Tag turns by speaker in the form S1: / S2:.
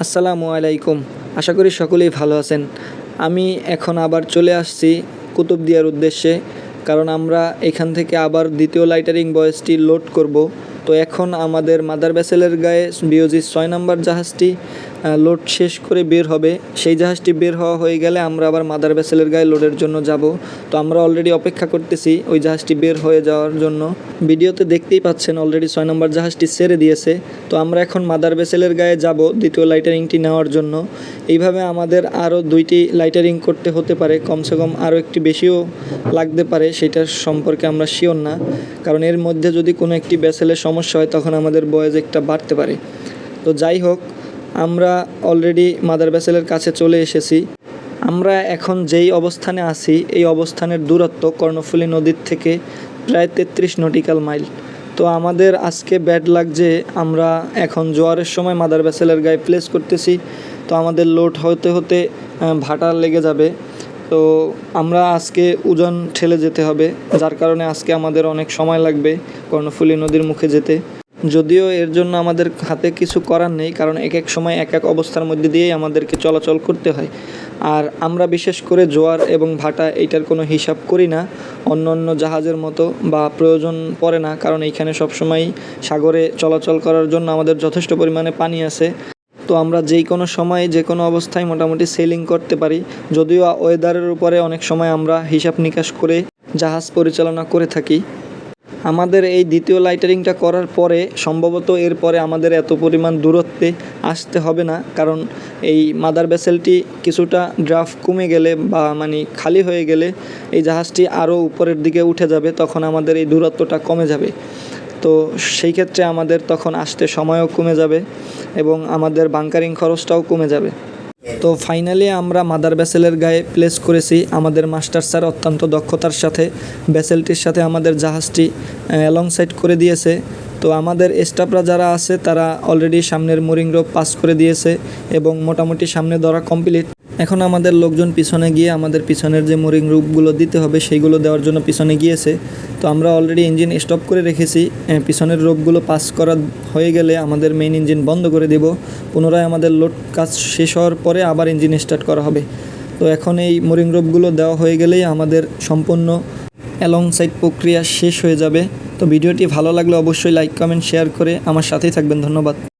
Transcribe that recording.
S1: আসসালামু আলাইকুম। আশা করি সকলেই ভালো আছেন। আমি এখন আবার চলে আসছি কুতুবদিয়ার উদ্দেশ্যে, কারণ আমরা এখান থেকে আবার দ্বিতীয় লাইটারিং বয়েজটি লোড করব। তো এখন আমাদের মাদার ভেসেলের গায়ে বিওজি 6 নম্বর জাহাজটি লোড শেষ করে বের হবে। সেই জাহাজটি বের হওয়া হয়ে গেলে আমরা আবার মাদার ভেসেলের গায়ে লোডের জন্য যাব। তো আমরা অলরেডি অপেক্ষা করতেছি ওই জাহাজটি বের হয়ে যাওয়ার জন্য। ভিডিওতে দেখতেই পাচ্ছেন অলরেডি 6 নম্বর জাহাজটি ছেড়ে দিয়েছে। তো আমরা এখন মাদার ভেসেলের গায়ে যাব দ্বিতীয় লাইটারিংটি নেওয়ার জন্য। এইভাবে আমাদের আরও 2টি লাইটারিং করতে হতে পারে, কমসে কম আরও একটি বেশিও লাগতে পারে, সেটার সম্পর্কে আমরা শিওর না। কারণ এর মধ্যে যদি কোনো একটি ভেসেলের সমস্যা হয় তখন আমাদের বয়েজ একটা বাড়তে পারে। তো যাই হোক, আমরা অলরেডি মাদার ভেসেলের কাছে চলে এসেছি। আমরা এখন যেই অবস্থানে আছি এই অবস্থানের দূরত্ব কর্ণফুলী নদীর থেকে প্রায় 33 নটিক্যাল মাইল। তো আমাদের আজকে ব্যাড লাক যে আমরা এখন জোয়ারের সময় মাদার ভেসেলের গায়ে প্লেস করতেছি। তো আমাদের লোড হতে হতে ভাটা লেগে যাবে। তো আমরা আজকে ওজন ঠেলে যেতে হবে, যার কারণে আজকে আমাদের অনেক সময় লাগবে কর্ণফুলী নদীর মুখে যেতে। যদিও এর জন্য আমাদের হাতে কিছু করার নেই, কারণ এক এক সময় এক এক অবস্থার মধ্যে দিয়েই আমাদেরকে চলাচল করতে হয়। আর আমরা বিশেষ করে জোয়ার এবং ভাটা এইটার কোনো হিসাব করি না অন্য অন্য জাহাজের মতো, বা প্রয়োজন পড়ে না, কারণ এইখানে সবসময় সাগরে চলাচল করার জন্য আমাদের যথেষ্ট পরিমাণে পানি আছে। তো আমরা যেই কোনো সময় যে কোনো অবস্থায় মোটামুটি সেলিং করতে পারি। যদিও ওয়েদারের উপরে অনেক সময় আমরা হিসাব নিকাশ করে জাহাজ পরিচালনা করে থাকি। আমাদের এই দ্বিতীয় লাইটারিংটা করার পরে সম্ভবত এরপরে আমাদের এত পরিমাণ দূরত্বে আসতে হবে না, কারণ এই মাদার ভেসেলটি কিছুটা ড্রাফট কমে গেলে বা খালি হয়ে গেলে এই জাহাজটি আরও উপরের দিকে উঠে যাবে, তখন আমাদের এই দূরত্বটা কমে যাবে। তো সেই ক্ষেত্রে আমাদের তখন আসতে সময়ও কমে যাবে এবং আমাদের বাংকারিং খরচটাও কমে যাবে। তো ফাইনালি আমরা মাদার ভেসেলের গায়ে প্লেস করেছি। আমাদের মাস্টার স্যার অত্যন্ত দক্ষতার সাথে ভেসেলটির সাথে আমাদের জাহাজটি অ্যালং সাইড করে দিয়েছে। তো আমাদের স্টাফরা যারা আছে তারা অলরেডি সামনের মোরিং রোপ পাস করে দিয়েছে এবং মোটামুটি সামনে ধরা কমপ্লিট। এখন আমাদের লোকজন পিছনে গিয়ে আমাদের পিছনের যে মোরিং রোপগুলো দিতে হবে সেইগুলো দেওয়ার জন্য পিছনে গিয়েছে। তো আমরা অলরেডি ইঞ্জিন স্টপ করে রেখেছি। পিছনের রোপগুলো পাস করা হয়ে গেলে আমাদের মেইন ইঞ্জিন বন্ধ করে দেব। পুনরায় আমাদের লোড কাজ শেষ হওয়ার পরে আবার ইঞ্জিন স্টার্ট করা হবে। তো এখন এই মোরিং রোপগুলো দেওয়া হয়ে গেলেই আমাদের সম্পূর্ণ অ্যালং সাইড প্রক্রিয়া শেষ হয়ে যাবে। তো ভিডিওটি ভালো লাগলে অবশ্যই লাইক কমেন্ট শেয়ার করে আমার সাথেই থাকবেন। ধন্যবাদ।